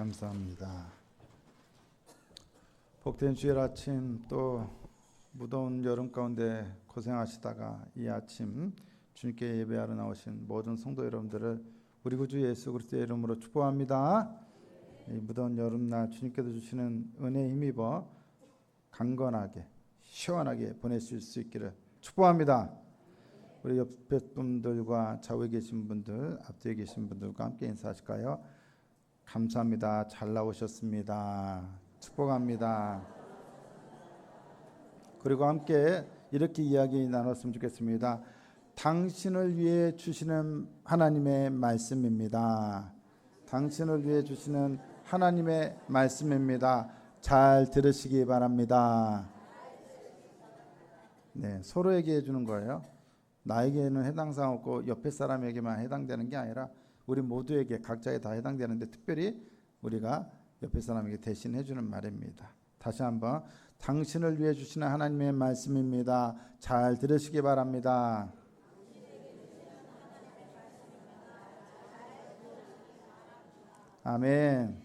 감사합니다. 복된 주일 아침, 또 무더운 여름 가운데 고생하시다가 이 아침 주님께 예배하러 나오신 모든 성도 여러분들을 우리 구주 예수 그리스도의 이름으로 축복합니다. 이 무더운 여름날 주님께서 주시는 은혜에 힘입어 강건하게 시원하게 보내실 수 있기를 축복합니다. 우리 옆에 분들과 좌우에 계신 분들, 앞뒤에 계신 분들과 함께 인사하실까요? 감사합니다. 잘 나오셨습니다. 축복합니다. 그리고 함께 이렇게 이야기 나눴으면 좋겠습니다. 당신을 위해 주시는 하나님의 말씀입니다. 당신을 위해 주시는 하나님의 말씀입니다. 잘 들으시기 바랍니다. 네, 서로에게 해주는 거예요. 나에게는 해당사항 없고 옆에 사람에게만 해당되는 게 아니라 우리 모두에게 각자에 다 해당되는데 특별히 우리가 옆에 사람에게 대신 해주는 말입니다. 다시 한번 당신을 위해 주시는 하나님의 말씀입니다. 잘 들으시기 바랍니다. 아멘.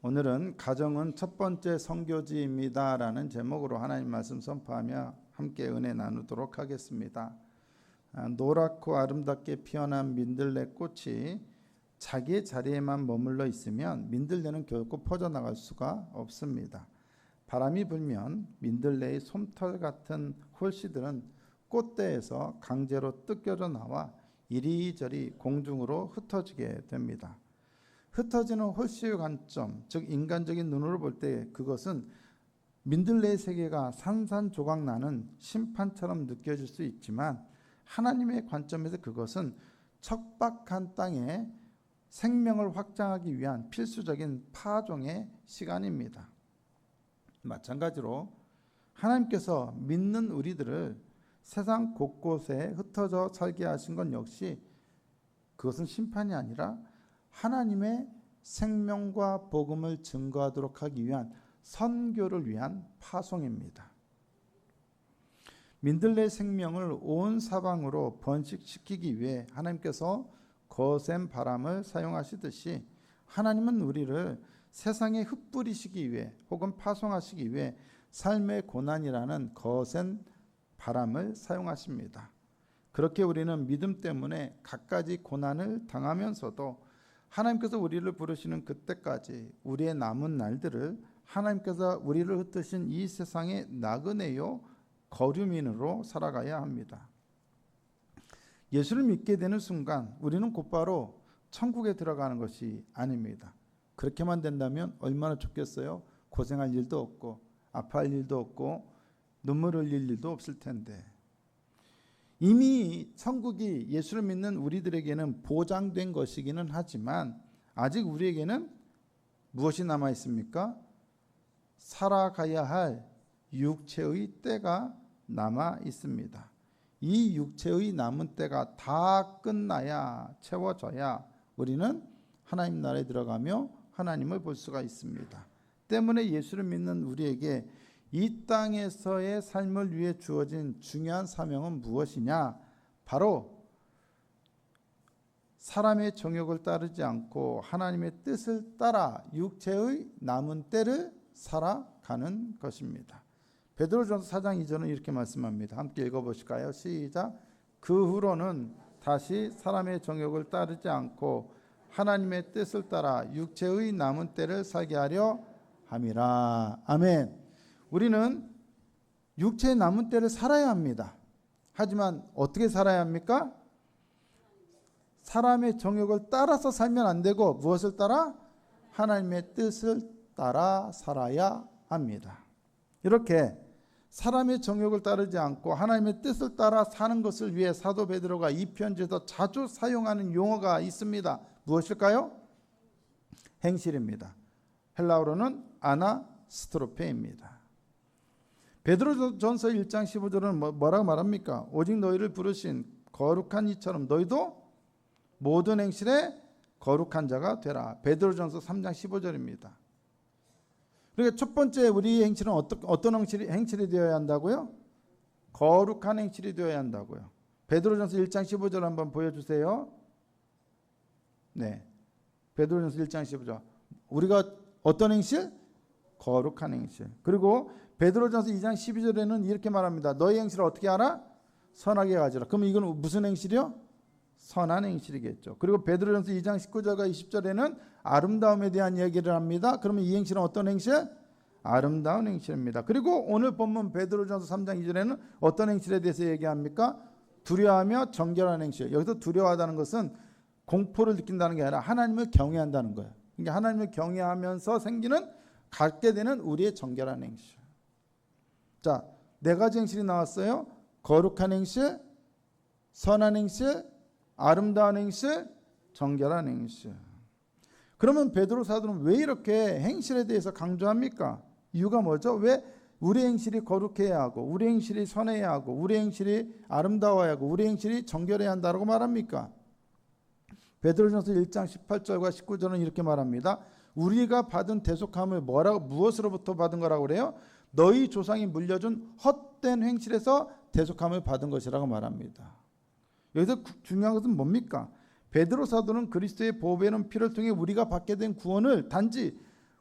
오늘은 가정은 첫 번째 선교지입니다 라는 제목으로 하나님 말씀 선포하며 함께 은혜 나누도록 하겠습니다. 노랗고 아름답게 피어난 민들레 꽃이 자기의 자리에만 머물러 있으면 민들레는 결코 퍼져나갈 수가 없습니다. 바람이 불면 민들레의 솜털 같은 홀씨들은 꽃대에서 강제로 뜯겨져 나와 이리저리 공중으로 흩어지게 됩니다. 흩어지는 홀씨의 관점, 즉 인간적인 눈으로 볼 때 그것은 민들레의 세계가 산산조각 나는 심판처럼 느껴질 수 있지만 하나님의 관점에서 그것은 척박한 땅에 생명을 확장하기 위한 필수적인 파종의 시간입니다. 마찬가지로 하나님께서 믿는 우리들을 세상 곳곳에 흩어져 살게 하신 건 역시 그것은 심판이 아니라 하나님의 생명과 복음을 증거하도록 하기 위한 선교를 위한 파송입니다. 민들레 생명을 온 사방으로 번식시키기 위해 하나님께서 거센 바람을 사용하시듯이 하나님은 우리를 세상에 흩뿌리시기 위해 혹은 파송하시기 위해 삶의 고난이라는 거센 바람을 사용하십니다. 그렇게 우리는 믿음 때문에 갖가지 고난을 당하면서도 하나님께서 우리를 부르시는 그때까지 우리의 남은 날들을 하나님께서 우리를 흩으신 이 세상의 나그네요 거류민으로 살아가야 합니다. 예수를 믿게 되는 순간 우리는 곧바로 천국에 들어가는 것이 아닙니다. 그렇게만 된다면 얼마나 좋겠어요? 고생할 일도 없고 아파할 일도 없고 눈물 흘릴 일도 없을 텐데 이미 천국이 예수를 믿는 우리들에게는 보장된 것이기는 하지만 아직 우리에게는 무엇이 남아 있습니까? 살아가야 할 육체의 때가 남아 있습니다. 이 육체의 남은 때가 다 끝나야 채워져야 우리는 하나님 나라에 들어가며 하나님을 볼 수가 있습니다. 때문에 예수를 믿는 우리에게 이 땅에서의 삶을 위해 주어진 중요한 사명은 무엇이냐? 바로 사람의 정욕을 따르지 않고 하나님의 뜻을 따라 육체의 남은 때를 살아가는 것입니다. 베드로전서 4장 2절은 이렇게 말씀합니다. 함께 읽어보실까요? 시작. 그 후로는 다시 사람의 정욕을 따르지 않고 하나님의 뜻을 따라 육체의 남은 때를 살게 하려 함이라. 아멘. 우리는 육체의 남은 때를 살아야 합니다. 하지만 어떻게 살아야 합니까? 사람의 정욕을 따라서 살면 안 되고 무엇을 따라? 하나님의 뜻을 따라 살아야 합니다. 이렇게 사람의 정욕을 따르지 않고 하나님의 뜻을 따라 사는 것을 위해 사도 베드로가 이 편지에서 자주 사용하는 용어가 있습니다. 무엇일까요? 행실입니다. 헬라어로는 아나스트로페입니다. 베드로전서 1장 15절은 뭐라고 말합니까? 오직 너희를 부르신 거룩한 이처럼 너희도 모든 행실에 거룩한 자가 되라. 베드로전서 3장 15절입니다. 그러니까 첫 번째 우리 행실은 어떤 행실이 되어야 한다고요? 거룩한 행실이 되어야 한다고요. 베드로전서 1장 15절 한번 보여주세요. 네, 베드로전서 1장 15절. 우리가 어떤 행실? 거룩한 행실. 그리고 베드로전서 2장 12절에는 이렇게 말합니다. 너희 행실을 어떻게 하라? 선하게 가지라. 그럼 이건 무슨 행실이요? 선한 행실이겠죠. 그리고 베드로전서 2장 19절과 20절에는 아름다움에 대한 얘기를 합니다. 그러면 이 행실은 어떤 행실? 아름다운 행실입니다. 그리고 오늘 본문 베드로전서 3장 2절에는 어떤 행실에 대해서 얘기합니까? 두려워하며 정결한 행실. 여기서 두려워하다는 것은 공포를 느낀다는 게 아니라 하나님을 경외한다는 거예요. 그러니까 하나님을 경외하면서 생기는 갖게 되는 우리의 정결한 행실. 자, 네 가지 행실이 나왔어요. 거룩한 행실, 선한 행실, 아름다운 행실, 정결한 행실. 그러면 베드로 사도는 왜 이렇게 행실에 대해서 강조합니까? 이유가 뭐죠? 왜 우리 행실이 거룩해야 하고 우리 행실이 선해야 하고 우리 행실이 아름다워야 하고 우리 행실이 정결해야 한다고 말합니까? 베드로전서 1장 18절과 19절은 이렇게 말합니다. 우리가 받은 대속함을 무엇으로부터 받은 거라고 그래요? 너희 조상이 물려준 헛된 행실에서 대속함을 받은 것이라고 말합니다. 여기서 중요한 것은 뭡니까? 베드로 사도는 그리스도의 보배는 피를 통해 우리가 받게 된 구원을 단지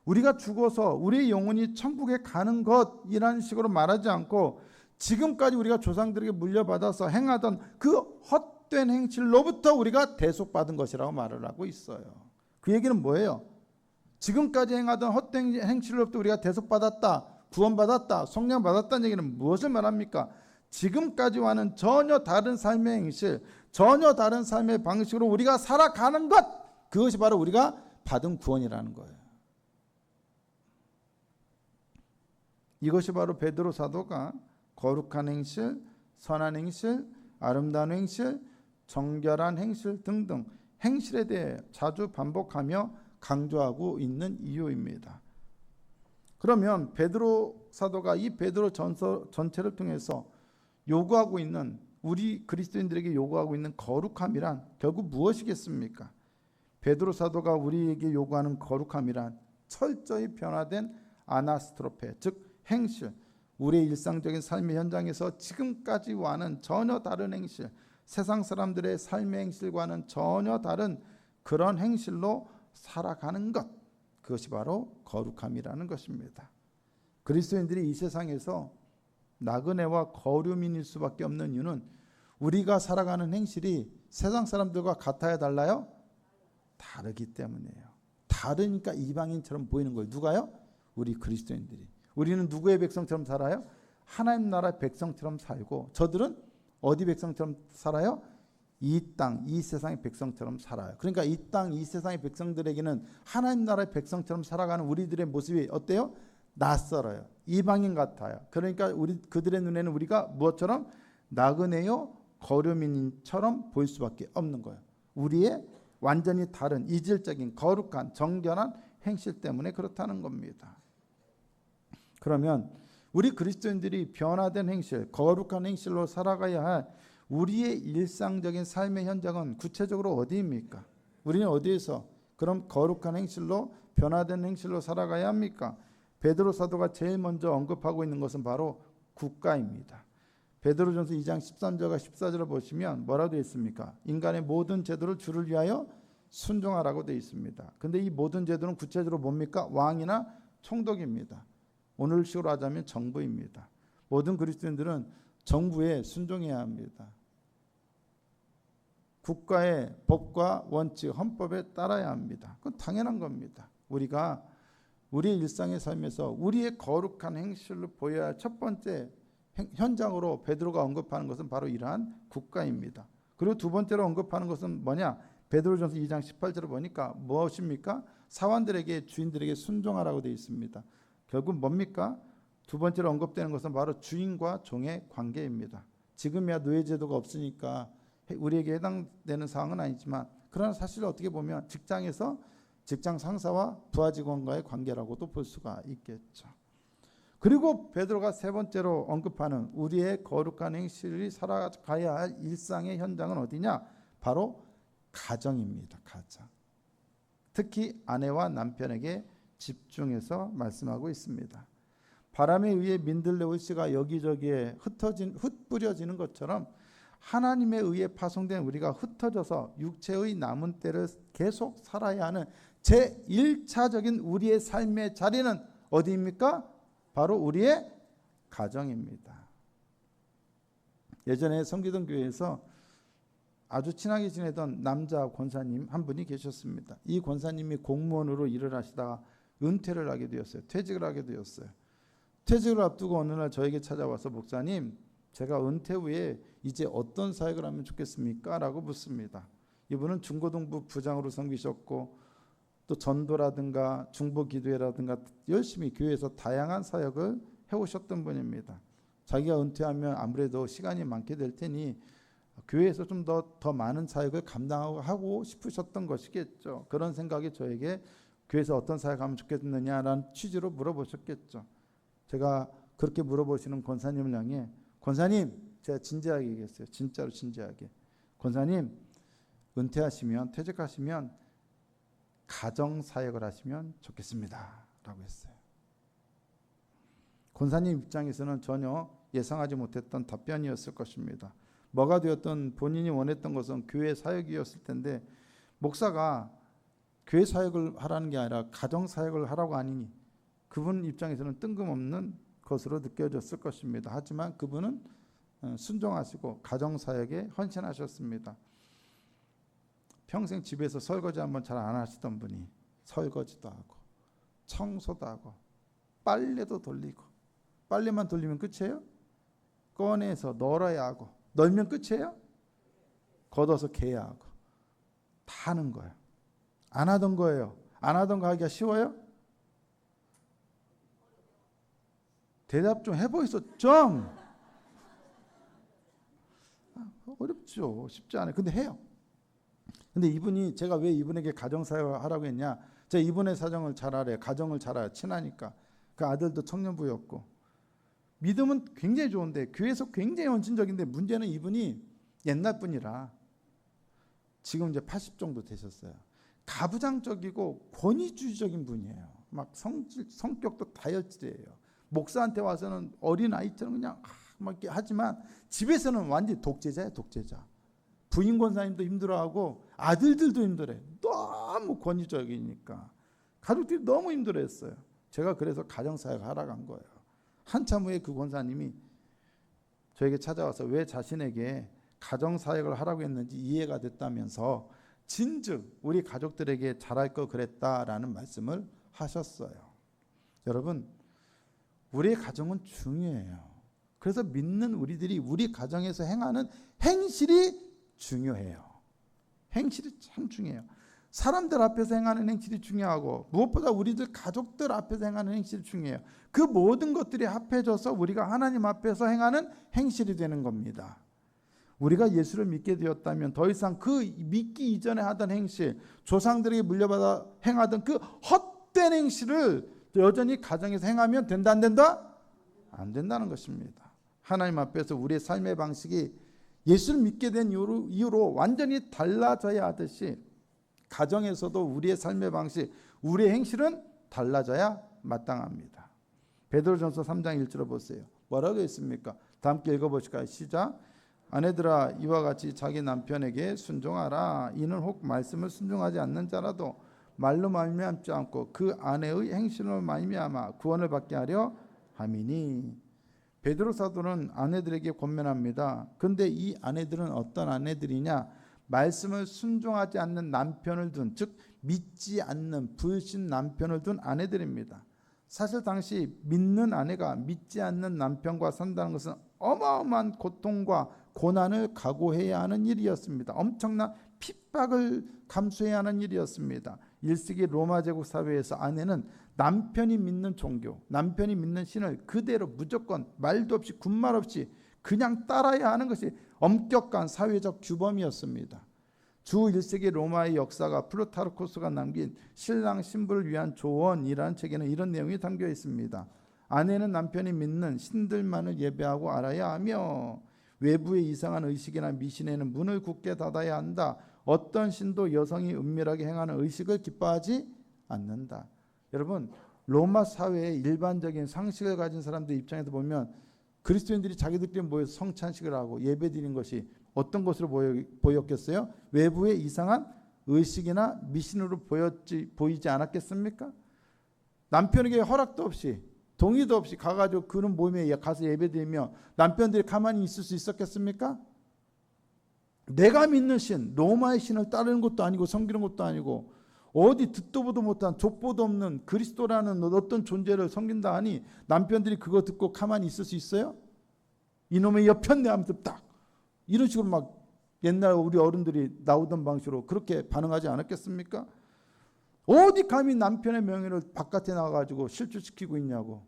우리가 죽어서 우리의 영혼이 천국에 가는 것이라는 식으로 말하지 않고 지금까지 우리가 조상들에게 물려받아서 행하던 그 헛된 행실로부터 우리가 대속받은 것이라고 말을 하고 있어요. 그 얘기는 뭐예요? 지금까지 행하던 헛된 행실로부터 우리가 대속받았다, 구원받았다, 성령받았다는 얘기는 무엇을 말합니까? 지금까지와는 전혀 다른 삶의 행실, 전혀 다른 삶의 방식으로 우리가 살아가는 것, 그것이 바로 우리가 받은 구원이라는 거예요. 이것이 바로 베드로 사도가 거룩한 행실, 선한 행실, 아름다운 행실, 정결한 행실 등등 행실에 대해 자주 반복하며 강조하고 있는 이유입니다. 그러면 베드로 사도가 이 베드로 전서 전체를 통해서 요구하고 있는, 우리 그리스도인들에게 요구하고 있는 거룩함이란 결국 무엇이겠습니까? 베드로 사도가 우리에게 요구하는 거룩함이란 철저히 변화된 아나스트로페, 즉 행실, 우리의 일상적인 삶의 현장에서 지금까지와는 전혀 다른 행실, 세상 사람들의 삶의 행실과는 전혀 다른 그런 행실로 살아가는 것, 그것이 바로 거룩함이라는 것입니다. 그리스도인들이 이 세상에서 나그네와 거류민일 수밖에 없는 이유는 우리가 살아가는 행실이 세상 사람들과 같아야 달라요? 다르기 때문이에요. 다르니까 이방인처럼 보이는 거예요. 누가요? 우리 그리스도인들이. 우리는 누구의 백성처럼 살아요? 하나님 나라의 백성처럼 살고, 저들은 어디 백성처럼 살아요? 이 땅, 이 세상의 백성처럼 살아요. 그러니까 이 땅, 이 세상의 백성들에게는 하나님 나라의 백성처럼 살아가는 우리들의 모습이 어때요? 낯설어요. 이방인 같아요. 그러니까 그들의 눈에는 우리가 무엇처럼? 나그네요, 거류민처럼 보일 수밖에 없는 거예요. 우리의 완전히 다른 이질적인 거룩한 정결한 행실 때문에 그렇다는 겁니다. 그러면 우리 그리스도인들이 변화된 행실, 거룩한 행실로 살아가야 할 우리의 일상적인 삶의 현장은 구체적으로 어디입니까? 우리는 어디에서 그럼 거룩한 행실로, 변화된 행실로 살아가야 합니까? 베드로 사도가 제일 먼저 언급하고 있는 것은 바로 국가입니다. 베드로전서 2장 13절과 14절을 보시면 뭐라고 되어 있습니까? 인간의 모든 제도를 주를 위하여 순종하라고 되어 있습니다. 근데 이 모든 제도는 구체적으로 뭡니까? 왕이나 총독입니다. 오늘식으로 하자면 정부입니다. 모든 그리스도인들은 정부에 순종해야 합니다. 국가의 법과 원칙, 헌법에 따라야 합니다. 그건 당연한 겁니다. 우리가 우리의 일상의 삶에서 우리의 거룩한 행실을 보여야 할 첫 번째 현장으로 베드로가 언급하는 것은 바로 이러한 국가입니다. 그리고 두 번째로 언급하는 것은 뭐냐? 베드로전서 2장 18절을 보니까 무엇입니까? 사원들에게, 주인들에게 순종하라고 되어 있습니다. 결국 뭡니까? 두 번째로 언급되는 것은 바로 주인과 종의 관계입니다. 지금이야 노예제도가 없으니까 우리에게 해당되는 사항은 아니지만, 그러나 사실 어떻게 보면 직장에서 직장 상사와 부하 직원과의 관계라고도 볼 수가 있겠죠. 그리고 베드로가 세 번째로 언급하는 우리의 거룩한 행실이 살아가야 할 일상의 현장은 어디냐? 바로 가정입니다. 가정. 특히 아내와 남편에게 집중해서 말씀하고 있습니다. 바람에 의해 민들레 옷씨가 여기저기에 흩뿌려지는 것처럼 하나님에 의해 파송된 우리가 흩어져서 육체의 남은 때를 계속 살아야 하는 제1차적인 우리의 삶의 자리는 어디입니까? 바로 우리의 가정입니다. 예전에 섬기던 교회에서 아주 친하게 지내던 남자 권사님 한 분이 계셨습니다. 이 권사님이 공무원으로 일을 하시다가 은퇴를 하게 되었어요. 퇴직을 하게 되었어요. 퇴직을 앞두고 어느 날 저에게 찾아와서 목사님, 제가 은퇴 후에 이제 어떤 사역을 하면 좋겠습니까? 라고 묻습니다. 이분은 중고등부 부장으로 섬기셨고 또 전도라든가 중보기도회라든가 열심히 교회에서 다양한 사역을 해오셨던 분입니다. 자기가 은퇴하면 아무래도 시간이 많게 될 테니 교회에서 좀 더 많은 사역을 감당하고 싶으셨던 것이겠죠. 그런 생각이 저에게 교회에서 어떤 사역하면 좋겠느냐라는 취지로 물어보셨겠죠. 제가 그렇게 물어보시는 권사님을 향해 권사님, 제가 진지하게 얘기했어요. 진짜로 진지하게. 권사님, 은퇴하시면 퇴직하시면 가정사역을 하시면 좋겠습니다 라고 했어요. 권사님 입장에서는 전혀 예상하지 못했던 답변이었을 것입니다. 뭐가 되었든 본인이 원했던 것은 교회 사역이었을 텐데 목사가 교회 사역을 하라는 게 아니라 가정 사역을 하라고 하니 그분 입장에서는 뜬금없는 것으로 느껴졌을 것입니다. 하지만 그분은 순종하시고 가정 사역에 헌신하셨습니다. 평생 집에서 설거지 한번 잘 안 하시던 분이 설거지도 하고 청소도 하고 빨래도 돌리고, 빨래만 돌리면 끝이에요? 꺼내서 널어야 하고, 널면 끝이에요? 걷어서 개야 하고 다 하는 거예요. 안 하던 거예요. 안 하던 거 하기가 쉬워요? 대답 좀 해보이소 좀. 어렵죠. 쉽지 않아요. 근데 해요. 근데 이분이, 제가 왜 이분에게 가정사역을 하라고 했냐, 제가 이분의 사정을 잘 알아요. 가정을 잘 알아요. 친하니까. 그 아들도 청년부였고 믿음은 굉장히 좋은데 교회에서 굉장히 헌신적인데 문제는 이분이 옛날 분이라 지금 이제 80 정도 되셨어요. 가부장적이고 권위주의적인 분이에요. 막 성격도 다혈질이에요. 목사한테 와서는 어린아이처럼 그냥 막 이렇게 하지만 집에서는 완전히 독재자예요. 독재자. 부인 권사님도 힘들어하고 아들들도 힘들어요. 너무 권위적이니까 가족들이 너무 힘들어했어요. 제가 그래서 가정사역 하러 간 거예요. 한참 후에 그 권사님이 저에게 찾아와서 왜 자신에게 가정사역을 하라고 했는지 이해가 됐다면서 진즉 우리 가족들에게 잘할 걸 그랬다라는 말씀을 하셨어요. 여러분, 우리의 가정은 중요해요. 그래서 믿는 우리들이 우리 가정에서 행하는 행실이 중요해요. 행실이 참 중요해요. 사람들 앞에서 행하는 행실이 중요하고 무엇보다 우리들 가족들 앞에서 행하는 행실이 중요해요. 그 모든 것들이 합해져서 우리가 하나님 앞에서 행하는 행실이 되는 겁니다. 우리가 예수를 믿게 되었다면 더 이상 그 믿기 이전에 하던 행실, 조상들에게 물려받아 행하던 그 헛된 행실을 여전히 가정에서 행하면 된다 안 된다? 안 된다는 것입니다. 하나님 앞에서 우리의 삶의 방식이 예수를 믿게 된 이후로 완전히 달라져야 하듯이 가정에서도 우리의 삶의 방식, 우리의 행실은 달라져야 마땅합니다. 베드로전서 3장 1절을 보세요. 뭐라고 했습니까? 다 함께 읽어보실까요? 시작. 아내들아 이와 같이 자기 남편에게 순종하라. 이는 혹 말씀을 순종하지 않는 자라도 말로 말미암지 않고 그 아내의 행실로 말미암아 구원을 받게 하려 함이니. 베드로 사도는 아내들에게 권면합니다. 그런데 이 아내들은 어떤 아내들이냐? 말씀을 순종하지 않는 남편을 둔, 즉 믿지 않는 불신 남편을 둔 아내들입니다. 사실 당시 믿는 아내가 믿지 않는 남편과 산다는 것은 어마어마한 고통과 고난을 각오해야 하는 일이었습니다. 엄청난 핍박을 감수해야 하는 일이었습니다. 1세기 로마 제국 사회에서 아내는 남편이 믿는 종교, 남편이 믿는 신을 그대로 무조건 말도 없이 군말 없이 그냥 따라야 하는 것이 엄격한 사회적 규범이었습니다. 주 1세기 로마의 역사가 플루타르코스가 남긴 신랑 신부를 위한 조언이라는 책에는 이런 내용이 담겨 있습니다. 아내는 남편이 믿는 신들만을 예배하고 알아야 하며 외부의 이상한 의식이나 미신에는 문을 굳게 닫아야 한다. 어떤 신도 여성이 은밀하게 행하는 의식을 기뻐하지 않는다. 여러분, 로마 사회의 일반적인 상식을 가진 사람들 입장에서 보면 그리스도인들이 자기들끼리 모여서 성찬식을 하고 예배드리는 것이 어떤 것으로 보였겠어요? 외부의 이상한 의식이나 미신으로 보이지 않았겠습니까? 남편에게 허락도 없이 동의도 없이 가가지고 그런 모임에 가서 예배드리며 남편들이 가만히 있을 수 있었겠습니까? 내가 믿는 신, 로마의 신을 따르는 것도 아니고 섬기는 것도 아니고 어디 듣도 보도 못한 족보도 없는 그리스도라는 어떤 존재를 섬긴다 하니 남편들이 그거 듣고 가만히 있을 수 있어요? 이놈의 여편네 하면서 딱 이런 식으로 막 옛날 우리 어른들이 나오던 방식으로 그렇게 반응하지 않았겠습니까? 어디 감히 남편의 명예를 바깥에 나가가지고 실추시키고 있냐고.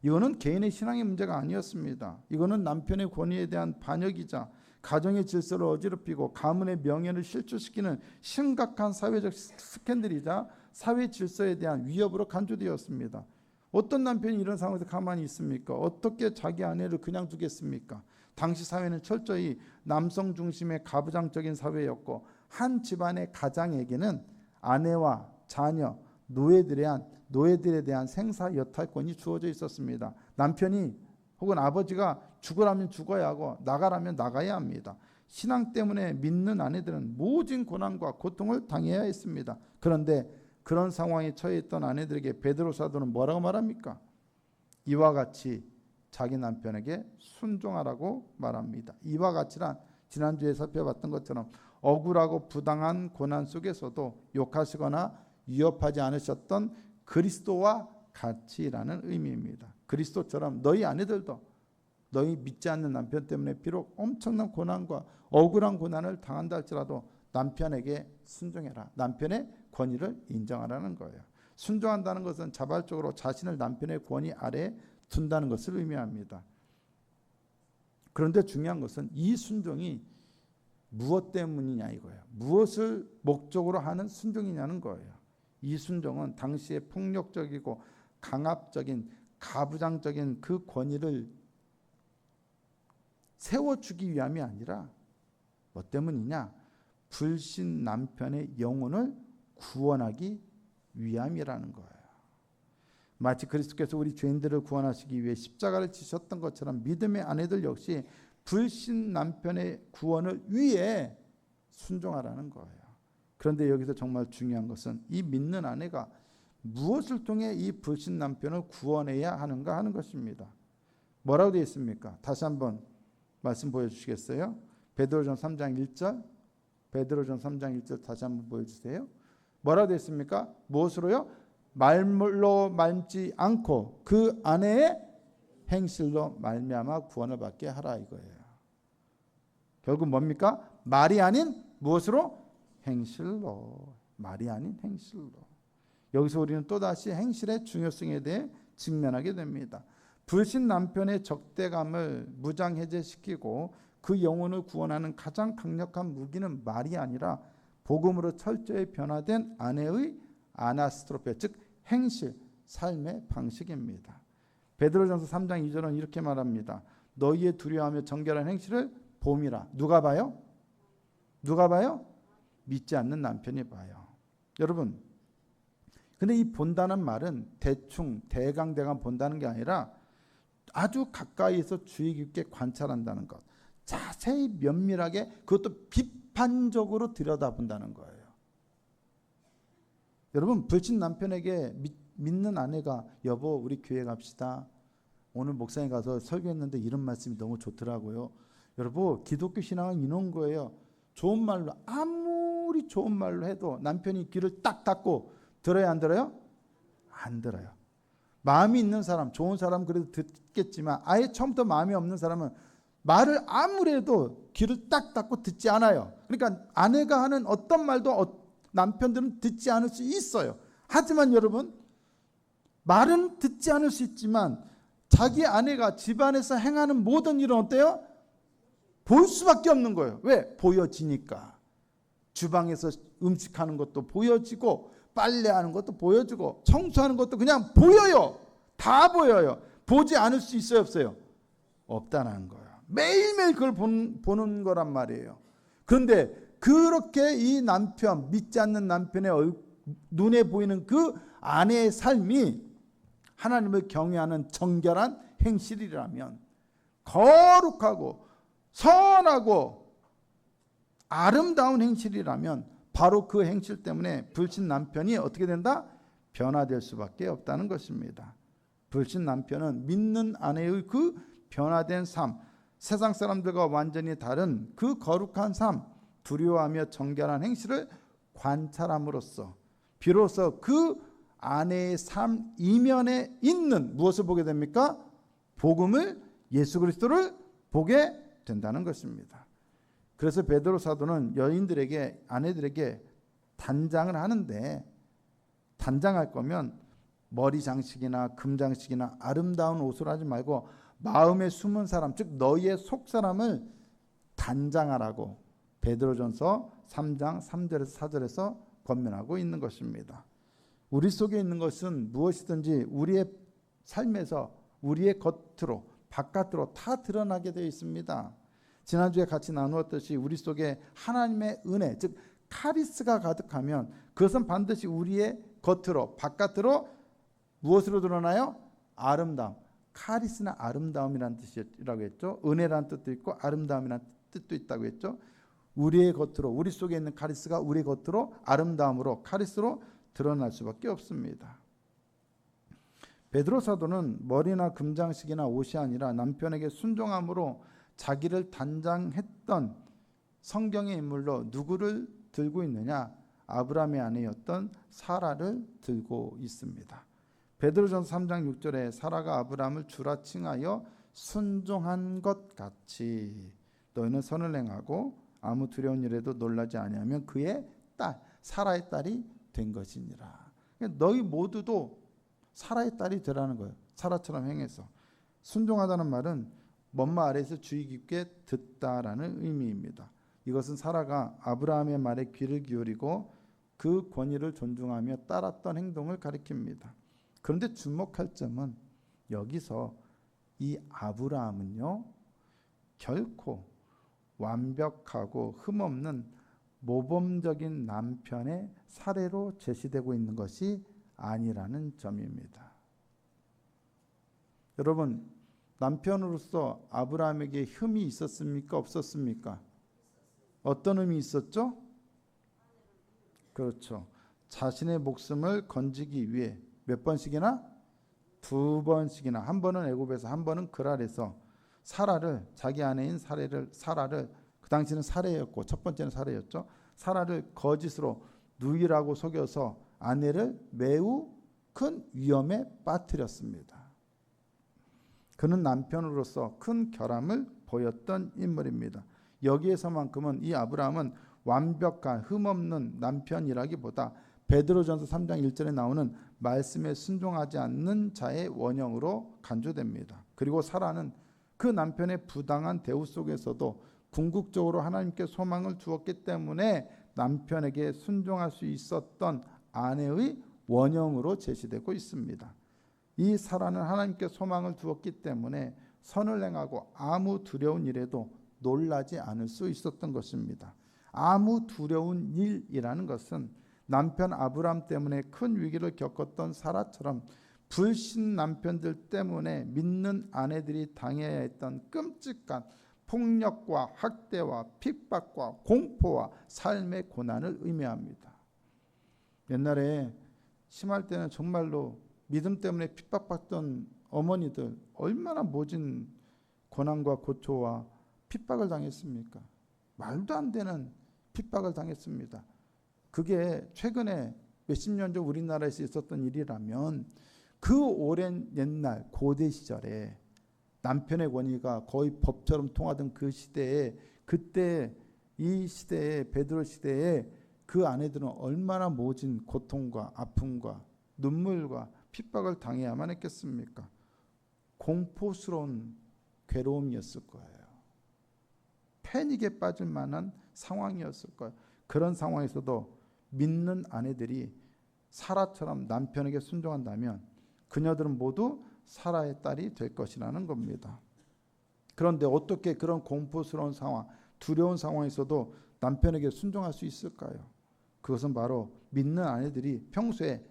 이거는 개인의 신앙의 문제가 아니었습니다. 이거는 남편의 권위에 대한 반역이자 가정의 질서를 어지럽히고 가문의 명예를 실추시키는 심각한 사회적 스캔들이자 사회 질서에 대한 위협으로 간주되었습니다. 어떤 남편이 이런 상황에서 가만히 있습니까? 어떻게 자기 아내를 그냥 두겠습니까? 당시 사회는 철저히 남성 중심의 가부장적인 사회였고 한 집안의 가장에게는 아내와 자녀, 노예들에 대한 생사 여탈권이 주어져 있었습니다. 남편이 혹은 아버지가 죽으라면 죽어야 하고 나가라면 나가야 합니다. 신앙 때문에 믿는 아내들은 모진 고난과 고통을 당해야 했습니다. 그런데 그런 상황에 처해 있던 아내들에게 베드로 사도는 뭐라고 말합니까? 이와 같이 자기 남편에게 순종하라고 말합니다. 이와 같이란 지난주에 살펴봤던 것처럼 억울하고 부당한 고난 속에서도 욕하시거나 위협하지 않으셨던 그리스도와 같이라는 의미입니다. 그리스도처럼 너희 아내들도 너희 믿지 않는 남편 때문에 비록 엄청난 고난과 억울한 고난을 당한다 할지라도 남편에게 순종해라. 남편의 권위를 인정하라는 거예요. 순종한다는 것은 자발적으로 자신을 남편의 권위 아래에 둔다는 것을 의미합니다. 그런데 중요한 것은 이 순종이 무엇 때문이냐 이거예요. 무엇을 목적으로 하는 순종이냐는 거예요. 이 순종은 당시의 폭력적이고 강압적인 가부장적인 그 권위를 세워주기 위함이 아니라 뭐 때문이냐? 불신 남편의 영혼을 구원하기 위함이라는 거예요. 마치 그리스도께서 우리 죄인들을 구원하시기 위해 십자가를 지셨던 것처럼 믿음의 아내들 역시 불신 남편의 구원을 위해 순종하라는 거예요. 그런데 여기서 정말 중요한 것은 이 믿는 아내가 무엇을 통해 이 불신 남편을 구원해야 하는가 하는 것입니다. 뭐라고 되어 있습니까? 다시 한번 말씀 보여주시겠어요? 베드로전 3장 1절 베드로전 3장 1절 다시 한번 보여주세요. 뭐라고 되어 있습니까? 무엇으로요? 말로 말지 않고 그 아내의 행실로 말미암아 구원을 받게 하라 이거예요. 결국 뭡니까? 말이 아닌 무엇으로? 행실로. 말이 아닌 행실로. 여기서 우리는 또다시 행실의 중요성에 대해 직면하게 됩니다. 불신 남편의 적대감을 무장해제시키고 그 영혼을 구원하는 가장 강력한 무기는 말이 아니라 복음으로 철저히 변화된 아내의 아나스트로페, 즉 행실, 삶의 방식입니다. 베드로전서 3장 2절은 이렇게 말합니다. 너희의 두려워하며 정결한 행실을 봄이라. 누가 봐요? 누가 봐요? 믿지 않는 남편이 봐요. 여러분, 근데 이 본다는 말은 대충 대강대강 본다는 게 아니라 아주 가까이에서 주의 깊게 관찰한다는 것, 자세히 면밀하게 그것도 비판적으로 들여다본다는 거예요. 여러분, 불신 남편에게 믿는 아내가 여보 우리 교회 갑시다. 오늘 목사님 가서 설교했는데 이런 말씀이 너무 좋더라고요. 여러분, 기독교 신앙은 이런 거예요. 좋은 말로 아무리 좋은 말로 해도 남편이 귀를 딱 닫고 들어야 안 들어요? 안 들어요. 마음이 있는 사람, 좋은 사람 그래도 듣겠지만 아예 처음부터 마음이 없는 사람은 말을 아무리 해도 귀를 딱 닫고 듣지 않아요. 그러니까 아내가 하는 어떤 말도 남편들은 듣지 않을 수 있어요. 하지만 여러분, 말은 듣지 않을 수 있지만 자기 아내가 집안에서 행하는 모든 일은 어때요? 볼 수밖에 없는 거예요. 왜? 보여지니까. 주방에서 음식하는 것도 보여지고 빨래하는 것도 보여지고 청소하는 것도 그냥 보여요. 다 보여요. 보지 않을 수 있어요? 없어요? 없다는 거예요. 매일매일 그걸 보는 거란 말이에요. 그런데 그렇게 이 남편, 믿지 않는 남편의 눈에 보이는 그 아내의 삶이 하나님을 경외하는 정결한 행실이라면 거룩하고 선하고 아름다운 행실이라면 바로 그 행실 때문에 불신 남편이 어떻게 된다? 변화될 수밖에 없다는 것입니다. 불신 남편은 믿는 아내의 그 변화된 삶, 세상 사람들과 완전히 다른 그 거룩한 삶, 두려워하며 정결한 행실을 관찰함으로써 비로소 그 아내의 삶 이면에 있는 무엇을 보게 됩니까? 복음을, 예수 그리스도를 보게 된다는 것입니다. 그래서 베드로 사도는 여인들에게, 아내들에게 단장을 하는데, 단장할 거면 머리 장식이나 금 장식이나 아름다운 옷을 하지 말고 마음에 숨은 사람, 즉 너희의 속 사람을 단장하라고 베드로전서 3장 3절에서 4절에서 권면하고 있는 것입니다. 우리 속에 있는 것은 무엇이든지 우리의 삶에서 우리의 겉으로 바깥으로 다 드러나게 되어 있습니다. 지난주에 같이 나누었듯이 우리 속에 하나님의 은혜, 즉 카리스가 가득하면 그것은 반드시 우리의 겉으로 바깥으로 무엇으로 드러나요? 아름다움. 카리스는 아름다움이라는 뜻이라고 했죠. 은혜라는 뜻도 있고 아름다움이라는 뜻도 있다고 했죠. 우리의 겉으로, 우리 속에 있는 카리스가 우리 겉으로 아름다움으로, 카리스로 드러날 수밖에 없습니다. 베드로 사도는 머리나 금장식이나 옷이 아니라 남편에게 순종함으로 자기를 단장했던 성경의 인물로 누구를 들고 있느냐? 아브라함의 아내였던 사라를 들고 있습니다. 베드로전서 3장 6절에 사라가 아브라함을 주라 칭하여 순종한 것 같이 너희는 선을 행하고 아무 두려운 일에도 놀라지 아니하면 그의 딸 사라의 딸이 된 것이니라. 너희 모두도 사라의 딸이 되라는 거예요. 사라처럼 행해서. 순종하다는 말은 먼마 아래에서 주의 깊게 듣다라는 의미입니다. 이것은 사라가 아브라함의 말에 귀를 기울이고 그 권위를 존중하며 따랐던 행동을 가리킵니다. 그런데 주목할 점은 여기서 이 아브라함은요, 결코 완벽하고 흠없는 모범적인 남편의 사례로 제시되고 있는 것이 아니라는 점입니다. 여러분, 남편으로서 아브라함에게 흠이 있었습니까? 없었습니까? 어떤 흠이 있었죠? 그렇죠. 자신의 목숨을 건지기 위해 몇 번씩이나? 2번씩이나, 한 번은 애굽에서 한 번은 그랄에서 사라를, 자기 아내인 사라를, 그 당시는 사례였고 첫 번째는 사례였죠. 사라를 거짓으로 누이라고 속여서 아내를 매우 큰 위험에 빠뜨렸습니다. 그는 남편으로서 큰 결함을 보였던 인물입니다. 여기에서만큼은 이 아브라함은 완벽한 흠없는 남편이라기보다 베드로전서 3장 1절에 나오는 말씀에 순종하지 않는 자의 원형으로 간주됩니다. 그리고 사라는 그 남편의 부당한 대우 속에서도 궁극적으로 하나님께 소망을 두었기 때문에 남편에게 순종할 수 있었던 아내의 원형으로 제시되고 있습니다. 이 사라는 하나님께 소망을 두었기 때문에 선을 행하고 아무 두려운 일에도 놀라지 않을 수 있었던 것입니다. 아무 두려운 일이라는 것은 남편 아브라함 때문에 큰 위기를 겪었던 사라처럼 불신 남편들 때문에 믿는 아내들이 당해야 했던 끔찍한 폭력과 학대와 핍박과 공포와 삶의 고난을 의미합니다. 옛날에 심할 때는 정말로 믿음 때문에 핍박받던 어머니들 얼마나 모진 고난과 고초와 핍박을 당했습니까? 말도 안 되는 핍박을 당했습니다. 그게 최근에 몇십 년 전 우리나라에서 있었던 일이라면 그 오랜 옛날 고대 시절에 남편의 권위가 거의 법처럼 통하던 그 시대에, 그때 이 시대에, 베드로 시대에 그 아내들은 얼마나 모진 고통과 아픔과 눈물과 핍박을 당해야만 했겠습니까? 공포스러운 괴로움이었을 거예요. 패닉에 빠질 만한 상황이었을 거예요. 그런 상황에서도 믿는 아내들이 사라처럼 남편에게 순종한다면 그녀들은 모두 사라의 딸이 될 것이라는 겁니다. 그런데 어떻게 그런 공포스러운 상황, 두려운 상황에서도 남편에게 순종할 수 있을까요? 그것은 바로 믿는 아내들이 평소에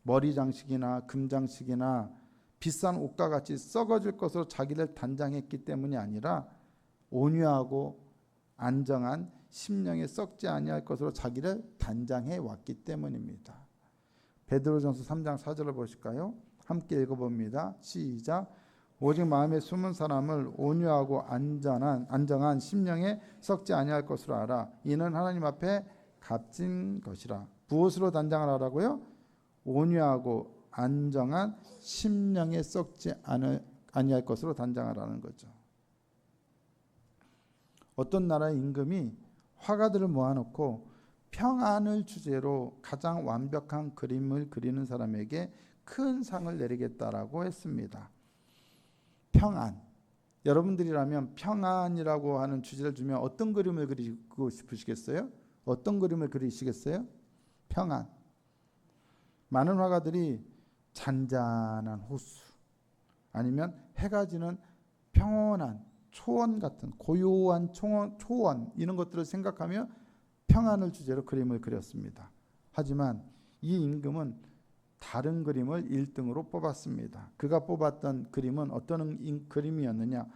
머리 장식이나 금 장식이나 비싼 옷과 같이 썩어질 것으로 자기를 단장했기 때문이 아니라 온유하고 안정한 심령에 썩지 아니할 것으로 자기를 단장해 왔기 때문입니다. 베드로전서 3장 4절을 보실까요? 함께 읽어봅니다. 시작. 오직 마음에 숨은 사람을 온유하고 안정한 심령에 썩지 아니할 것으로 알아. 이는 하나님 앞에 값진 것이라. 무엇으로 단장을 하라고요? 온유하고 안정한 심령에 썩지 아니할 것으로 단장을 하는 거죠. 어떤 나라의 임금이 화가들을 모아놓고 평안을 주제로 가장 완벽한 그림을 그리는 사람에게 큰 상을 내리겠다라고 했습니다. 평안. 여러분들이라면 평안이라고 하는 주제를 주면 어떤 그림을 그리고 싶으시겠어요? 어떤 그림을 그리시겠어요? 평안. 많은 화가들이 잔잔한 호수 아니면 해가 지는 평온한 초원 같은 고요한 초원 이런 것들을 생각하며 평안을 주제로 그림을 그렸습니다. 하지만 이 임금은 다른 그림을 1등으로 뽑았습니다. 그가 뽑았던 그림은 어떤 그림이었느냐?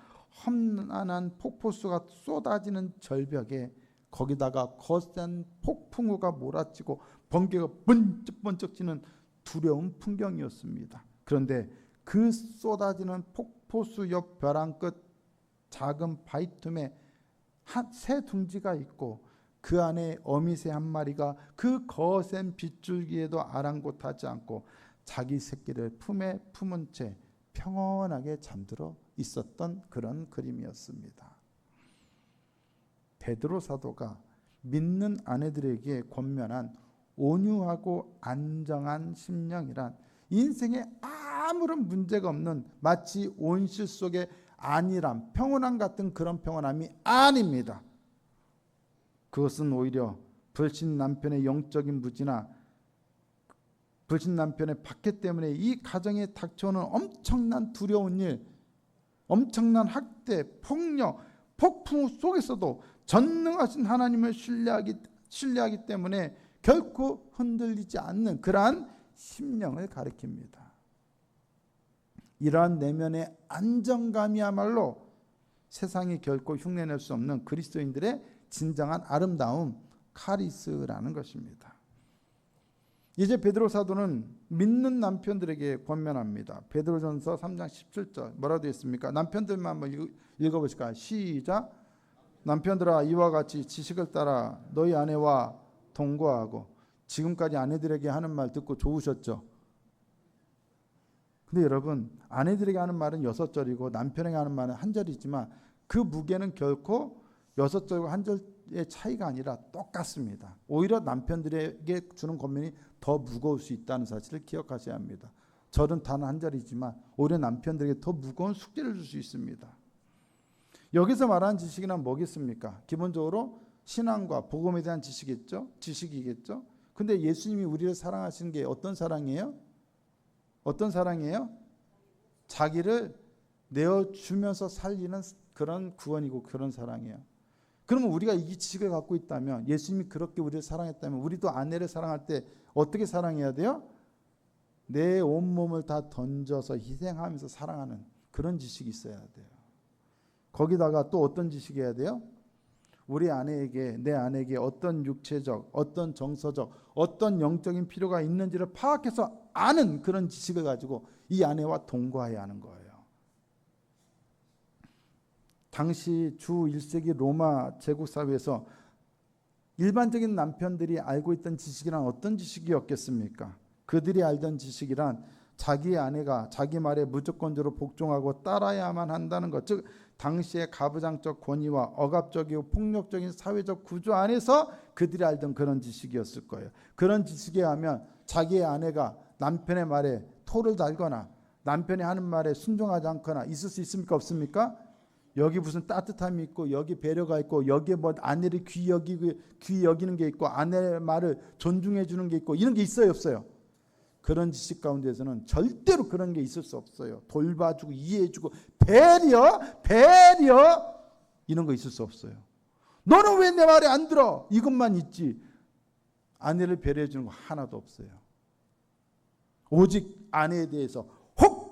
험난한 폭포수가 쏟아지는 절벽에 거기다가 거센 폭풍우가 몰아치고 번개가 번쩍번쩍 찌는 두려운 풍경이었습니다. 그런데 그 쏟아지는 폭포수 옆 벼랑 끝 작은 바위 틈에 새 둥지가 있고 그 안에 어미새 한 마리가 그 거센 빗줄기에도 아랑곳하지 않고 자기 새끼를 품에 품은 채 평온하게 잠들어 있었던 그런 그림이었습니다. 베드로 사도가 믿는 아내들에게 권면한 온유하고 안정한 심령이란 인생에 아무런 문제가 없는 마치 온실 속의 안일함, 평온함 같은 그런 평온함이 아닙니다. 그것은 오히려 불신 남편의 영적인 무지나 불신 남편의 박해 때문에 이 가정에 닥쳐오는 엄청난 두려운 일, 엄청난 학대, 폭력, 폭풍 속에서도 전능하신 하나님을 신뢰하기 때문에 결코 흔들리지 않는 그러한 심령을 가리킵니다. 이러한 내면의 안정감이야말로 세상이 결코 흉내낼 수 없는 그리스도인들의 진정한 아름다움, 카리스라는 것입니다. 이제 베드로 사도는 믿는 남편들에게 권면합니다. 베드로전서 3장 17절 뭐라고 되어 있습니까? 남편들만 한번 읽어보실까요? 시작. 남편들아 이와 같이 지식을 따라 너희 아내와 동거하고. 지금까지 아내들에게 하는 말 듣고 좋으셨죠? 근데 여러분 아내들에게 하는 말은 6절이고 남편에게 하는 말은 1절이지만 그 무게는 결코 6절과 1절의 차이가 아니라 똑같습니다. 오히려 남편들에게 주는 권면이 더 무거울 수 있다는 사실을 기억하셔야 합니다. 절은 단 1절이지만 오히려 남편들에게 더 무거운 숙제를 줄 수 있습니다. 여기서 말하는 지식이란 뭐겠습니까? 기본적으로 신앙과 복음에 대한 지식이겠죠. 근데 예수님이 우리를 사랑하시는 게 어떤 사랑이에요? 어떤 사랑이에요? 자기를 내어주면서 살리는 그런 구원이고 그런 사랑이에요. 그러면 우리가 이 지식을 갖고 있다면 예수님이 그렇게 우리를 사랑했다면 우리도 아내를 사랑할 때 어떻게 사랑해야 돼요? 내 온몸을 다 던져서 희생하면서 사랑하는 그런 지식이 있어야 돼요. 거기다가 또 어떤 지식이 해야 돼요? 우리 아내에게 내 아내에게 어떤 육체적 어떤 정서적 어떤 영적인 필요가 있는지를 파악해서 아는 그런 지식을 가지고 이 아내와 동거해야 하는 거예요. 당시 주 1세기 로마 제국 사회에서 일반적인 남편들이 알고 있던 지식이란 어떤 지식이었겠습니까? 그들이 알던 지식이란 자기의 아내가 자기 말에 무조건적으로 복종하고 따라야만 한다는 것, 즉 당시의 가부장적 권위와 억압적이고 폭력적인 사회적 구조 안에서 그들이 알던 그런 지식이었을 거예요. 그런 지식에 하면 자기의 아내가 남편의 말에 토를 달거나 남편이 하는 말에 순종하지 않거나 있을 수 있습니까? 없습니까? 여기 무슨 따뜻함이 있고 여기 배려가 있고 여기에 뭐 아내를 귀히 여기는 게 있고 아내의 말을 존중해 주는 게 있고 이런 게 있어요, 없어요? 그런 지식 가운데서는 절대로 그런 게 있을 수 없어요. 돌봐주고 이해해주고 배려 이런 거 있을 수 없어요. 너는 왜 내 말에 안 들어? 이것만 있지. 아내를 배려해 주는 거 하나도 없어요. 오직 아내에 대해서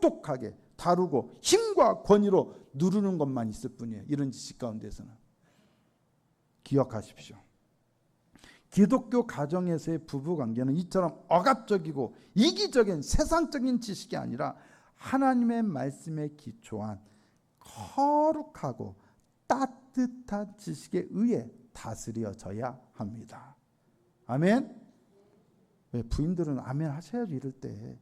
똑똑하게 다루고 힘과 권위로 누르는 것만 있을 뿐이에요. 이런 지식 가운데서는. 기억하십시오. 기독교 가정에서의 부부관계는 이처럼 억압적이고 이기적인 세상적인 지식이 아니라 하나님의 말씀에 기초한 거룩하고 따뜻한 지식에 의해 다스려져야 합니다. 아멘? 왜 부인들은 아멘 하셔야죠, 이럴 때.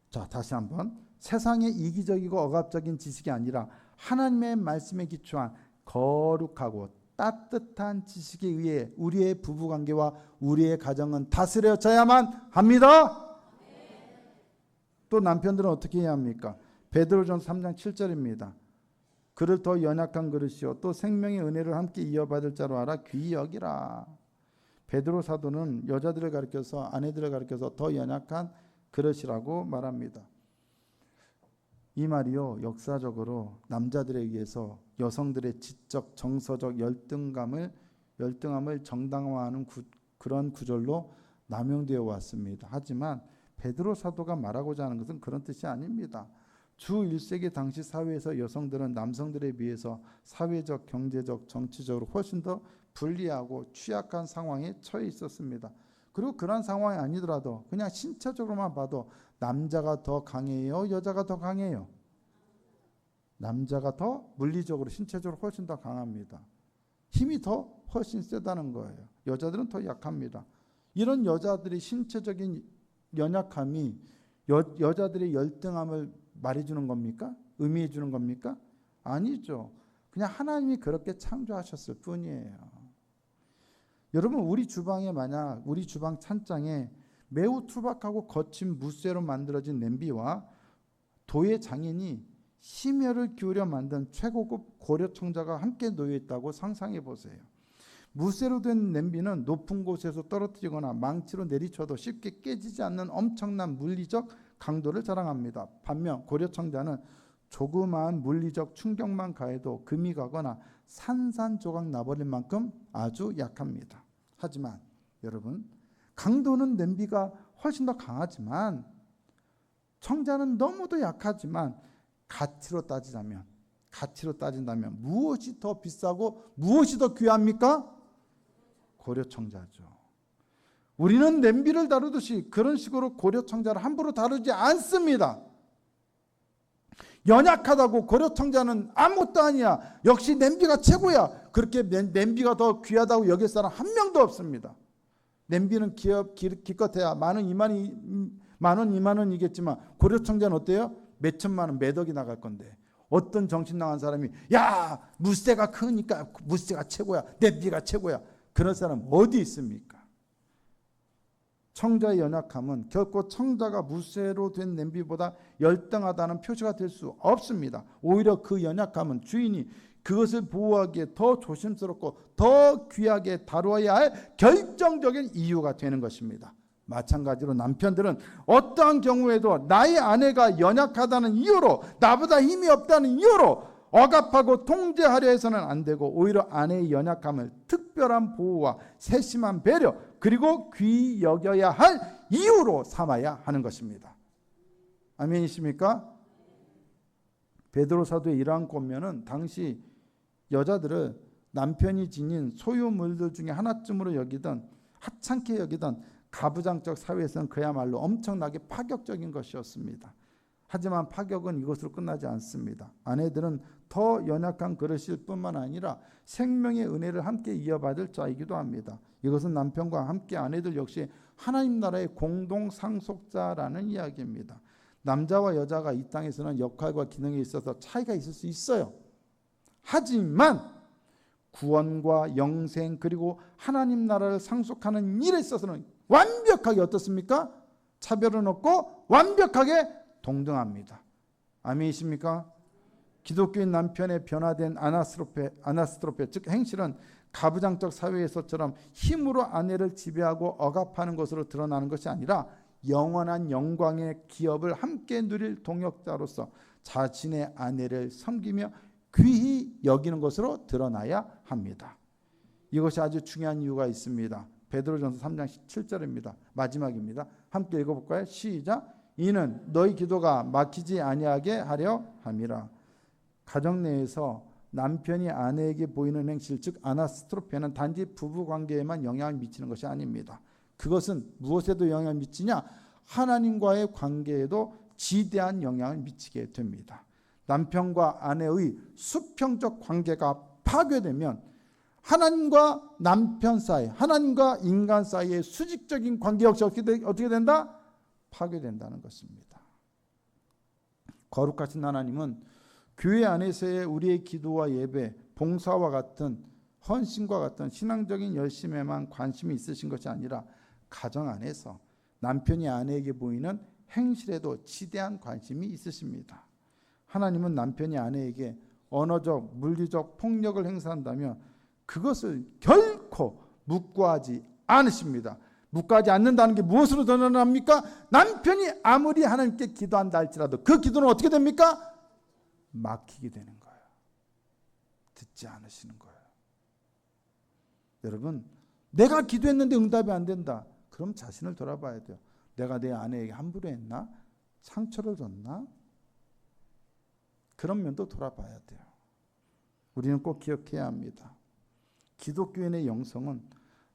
자, 다시 한번. 세상의 이기적이고 억압적인 지식이 아니라 하나님의 말씀에 기초한 거룩하고 따뜻한 지식에 의해 우리의 부부관계와 우리의 가정은 다스려져야만 합니다. 또 남편들은 어떻게 해야 합니까? 베드로전서 3장 7절입니다. 그를 더 연약한 그릇이요 또 생명의 은혜를 함께 이어받을 자로 알아 귀히 여기라. 베드로 사도는 여자들을 가리켜서 아내들을 가리켜서 더 연약한 그릇이라고 말합니다. 이 말이요 역사적으로 남자들에 의해서 여성들의 지적 정서적 열등함을 정당화하는 그런 구절로 남용되어 왔습니다. 하지만 베드로 사도가 말하고자 하는 것은 그런 뜻이 아닙니다. 주 1세기 당시 사회에서 여성들은 남성들에 비해서 사회적, 경제적, 정치적으로 훨씬 더 불리하고 취약한 상황에 처해 있었습니다. 그리고 그런 상황이 아니더라도 그냥 신체적으로만 봐도 남자가 더 강해요? 여자가 더 강해요? 남자가 더 물리적으로 신체적으로 훨씬 더 강합니다. 힘이 더 훨씬 세다는 거예요. 여자들은 더 약합니다. 이런 여자들의 신체적인 연약함이 여자들의 열등함을 말해주는 겁니까? 의미해 주는 겁니까? 아니죠. 그냥 하나님이 그렇게 창조하셨을 뿐이에요. 여러분 우리 주방에 만약 우리 주방 찬장에 매우 투박하고 거친 무쇠로 만들어진 냄비와 도예 장인이 심혈을 기울여 만든 최고급 고려청자가 함께 놓여 있다고 상상해 보세요. 무쇠로 된 냄비는 높은 곳에서 떨어뜨리거나 망치로 내리쳐도 쉽게 깨지지 않는 엄청난 물리적 강도를 자랑합니다. 반면 고려청자는 조그마한 물리적 충격만 가해도 금이 가거나 산산조각 나버릴 만큼 아주 약합니다. 하지만 여러분 강도는 냄비가 훨씬 더 강하지만 청자는 너무도 약하지만 가치로 따진다면 무엇이 더 비싸고 무엇이 더 귀합니까? 고려청자죠. 우리는 냄비를 다루듯이 그런 식으로 고려청자를 함부로 다루지 않습니다. 연약하다고 고려청자는 아무것도 아니야. 역시 냄비가 최고야. 그렇게 냄비가 더 귀하다고 여길 사람 한 명도 없습니다. 냄비는 기껏해야 만 원, 2만 원이겠지만 고려청자는 어때요? 몇 천만 원, 몇 억이 나갈 건데 어떤 정신 나간 사람이 야 무쇠가 크니까 무쇠가 최고야. 냄비가 최고야. 그런 사람 어디 있습니까? 청자의 연약함은 결코 청자가 무쇠로 된 냄비보다 열등하다는 표시가 될 수 없습니다. 오히려 그 연약함은 주인이 그것을 보호하기에 더 조심스럽고 더 귀하게 다루어야 할 결정적인 이유가 되는 것입니다. 마찬가지로 남편들은 어떠한 경우에도 나의 아내가 연약하다는 이유로 나보다 힘이 없다는 이유로 억압하고 통제하려 해서는 안 되고 오히려 아내의 연약함을 특별한 보호와 세심한 배려 그리고 귀히 여겨야 할 이유로 삼아야 하는 것입니다. 아멘이십니까? 베드로 사도의 이러한 권면은 당시 여자들을 남편이 지닌 소유물들 중에 하나쯤으로 여기던 하찮게 여기던 가부장적 사회에서는 그야말로 엄청나게 파격적인 것이었습니다. 하지만 파격은 이것으로 끝나지 않습니다. 아내들은 더 연약한 그릇일 뿐만 아니라 생명의 은혜를 함께 이어받을 자이기도 합니다. 이것은 남편과 함께 아내들 역시 하나님 나라의 공동 상속자라는 이야기입니다. 남자와 여자가 이 땅에서는 역할과 기능에 있어서 차이가 있을 수 있어요. 하지만 구원과 영생 그리고 하나님 나라를 상속하는 일에 있어서는 완벽하게 어떻습니까? 차별은 없고 완벽하게 동등합니다. 아멘이십니까? 기독교인 남편의 변화된 아나스트로페 즉 행실은 가부장적 사회에서처럼 힘으로 아내를 지배하고 억압하는 것으로 드러나는 것이 아니라 영원한 영광의 기업을 함께 누릴 동역자로서 자신의 아내를 섬기며 귀히 여기는 것으로 드러나야 합니다. 이것이 아주 중요한 이유가 있습니다. 베드로전서 3장 17절입니다. 마지막입니다. 함께 읽어볼까요? 시작. 이는 너희 기도가 막히지 아니하게 하려 함이라. 가정 내에서 남편이 아내에게 보이는 행실, 즉 아나스트로페는 단지 부부 관계에만 영향을 미치는 것이 아닙니다. 그것은 무엇에도 영향을 미치냐? 하나님과의 관계에도 지대한 영향을 미치게 됩니다. 남편과 아내의 수평적 관계가 파괴되면 하나님과 남편 사이, 하나님과 인간 사이의 수직적인 관계 역시 어떻게 된다? 파괴된다는 것입니다. 거룩하신 하나님은 교회 안에서의 우리의 기도와 예배, 봉사와 같은 헌신과 같은 신앙적인 열심에만 관심이 있으신 것이 아니라 가정 안에서 남편이 아내에게 보이는 행실에도 지대한 관심이 있으십니다. 하나님은 남편이 아내에게 언어적, 물리적 폭력을 행사한다면 그것을 결코 묵과하지 않으십니다. 묵과하지 않는다는 게 무엇으로 드러납니까? 남편이 아무리 하나님께 기도한다 할지라도 그 기도는 어떻게 됩니까? 막히게 되는 거예요. 듣지 않으시는 거예요. 여러분, 내가 기도했는데 응답이 안 된다. 그럼 자신을 돌아봐야 돼요. 내가 내 아내에게 함부로 했나? 상처를 줬나? 그런 면도 돌아봐야 돼요. 우리는 꼭 기억해야 합니다. 기독교인의 영성은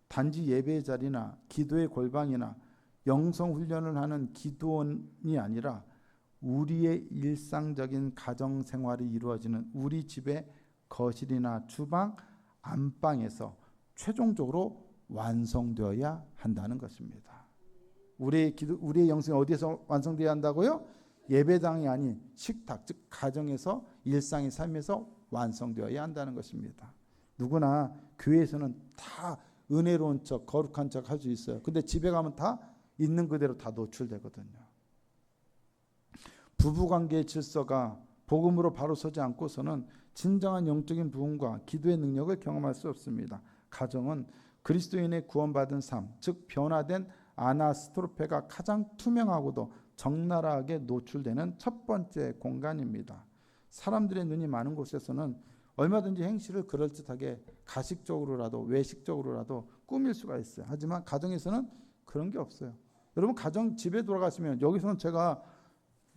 단지 예배의 자리나 기도의 골방이나 영성 훈련을 하는 기도원이 아니라 우리의 일상적인 가정 생활이 이루어지는 우리 집의 거실이나 주방, 안방에서 최종적으로 완성되어야 한다는 것입니다. 우리의 영성이 어디에서 완성되어야 한다고요? 예배당이 아닌 식탁, 즉 가정에서 일상의 삶에서 완성되어야 한다는 것입니다. 누구나 교회에서는 다 은혜로운 척, 거룩한 척 할 수 있어요. 근데 집에 가면 다 있는 그대로 다 노출되거든요. 부부관계의 질서가 복음으로 바로 서지 않고서는 진정한 영적인 부흥과 기도의 능력을 경험할 수 없습니다. 가정은 그리스도인의 구원받은 삶, 즉 변화된 아나스트로페가 가장 투명하고도 적나라하게 노출되는 첫 번째 공간입니다. 사람들의 눈이 많은 곳에서는 얼마든지 행실을 그럴듯하게 가식적으로라도 외식적으로라도 꾸밀 수가 있어요. 하지만 가정에서는 그런 게 없어요. 여러분 가정 집에 돌아가시면 여기서는 제가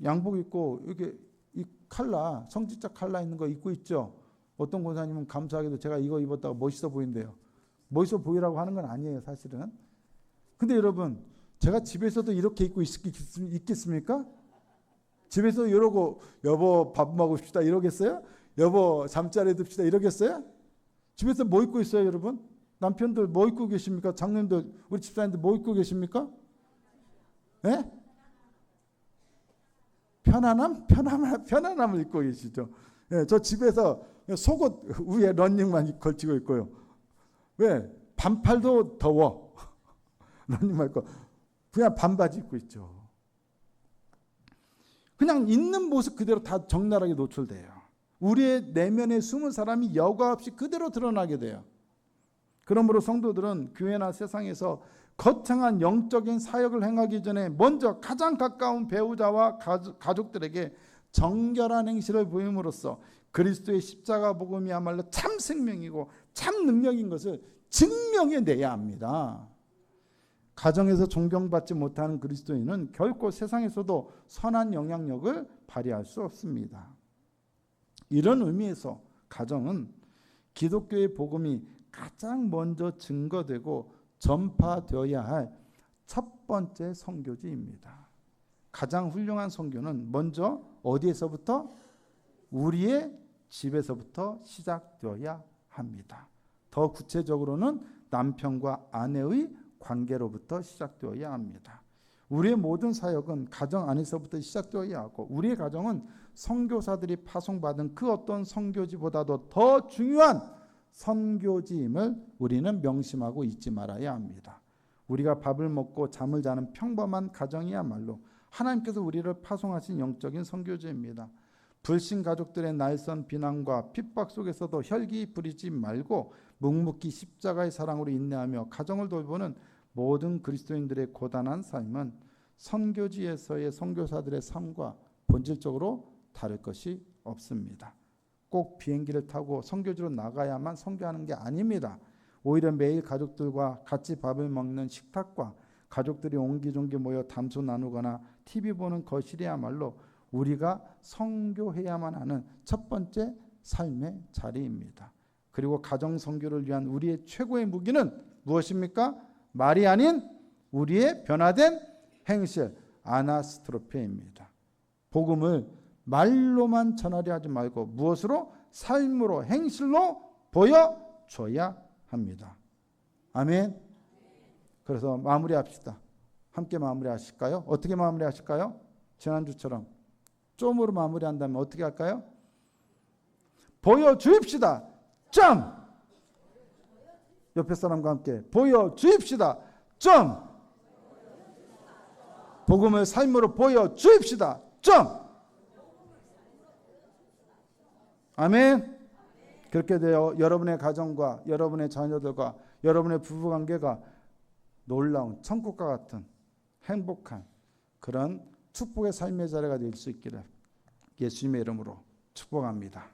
양복 입고 이렇게 이 칼라, 성직자 칼라 있는 거 입고 있죠. 어떤 권사님은 감사하게도 제가 이거 입었다가 멋있어 보인대요. 멋있어 보이라고 하는 건 아니에요, 사실은. 근데 여러분, 제가 집에서도 이렇게 입고 있겠습니까? 집에서 이러고 여보 밥 먹읍시다 이러겠어요? 여보 잠자리 듭시다 이러겠어요? 집에서 뭐 입고 있어요, 여러분? 남편들 뭐 입고 계십니까? 장님들, 우리 집사님들 뭐 입고 계십니까? 네? 편안함을 입고 계시죠. 네, 저 집에서 속옷 위에 런닝만 걸치고 있고요. 왜? 반팔도 더워. 런닝만 입고 그냥 반바지 입고 있죠. 그냥 있는 모습 그대로 다 적나라하게 노출돼요. 우리의 내면에 숨은 사람이 여과 없이 그대로 드러나게 돼요. 그러므로 성도들은 교회나 세상에서 거창한 영적인 사역을 행하기 전에 먼저 가장 가까운 배우자와 가족들에게 정결한 행실을 보임으로써 그리스도의 십자가 복음이야말로 참 생명이고 참 능력인 것을 증명해내야 합니다. 가정에서 존경받지 못하는 그리스도인은 결코 세상에서도 선한 영향력을 발휘할 수 없습니다. 이런 의미에서 가정은 기독교의 복음이 가장 먼저 증거되고 전파되어야 할 첫 번째 선교지입니다. 가장 훌륭한 선교는 먼저 어디에서부터? 우리의 집에서부터 시작되어야 합니다. 더 구체적으로는 남편과 아내의 관계로부터 시작되어야 합니다. 우리의 모든 사역은 가정 안에서부터 시작되어야 하고 우리의 가정은 선교사들이 파송받은 그 어떤 선교지보다도 더 중요한 선교지임을 우리는 명심하고 잊지 말아야 합니다. 우리가 밥을 먹고 잠을 자는 평범한 가정이야말로 하나님께서 우리를 파송하신 영적인 선교지입니다. 불신 가족들의 날선 비난과 핍박 속에서도 혈기 부리지 말고 묵묵히 십자가의 사랑으로 인내하며 가정을 돌보는 모든 그리스도인들의 고단한 삶은 선교지에서의 선교사들의 삶과 본질적으로 다를 것이 없습니다. 꼭 비행기를 타고 선교지로 나가야만 선교하는 게 아닙니다. 오히려 매일 가족들과 같이 밥을 먹는 식탁과 가족들이 옹기종기 모여 담소 나누거나 TV 보는 거실이야말로 우리가 선교해야만 하는 첫 번째 삶의 자리입니다. 그리고 가정 선교를 위한 우리의 최고의 무기는 무엇입니까? 말이 아닌 우리의 변화된 행실, 아나스트로페입니다. 복음을 말로만 전하려 하지 말고 무엇으로? 삶으로, 행실로 보여줘야 합니다. 아멘. 그래서 마무리합시다. 함께 마무리하실까요? 어떻게 마무리하실까요? 지난주처럼 좀으로 마무리한다면 어떻게 할까요? 보여주입시다. 점. 옆에 사람과 함께 보여주입시다. 점. 복음을 삶으로 보여주입시다. 점. 아멘. 그렇게 되어 여러분의 가정과 여러분의 자녀들과 여러분의 부부관계가 놀라운 천국과 같은 행복한 그런 축복의 삶의 자리가 될 수 있기를 예수님의 이름으로 축복합니다.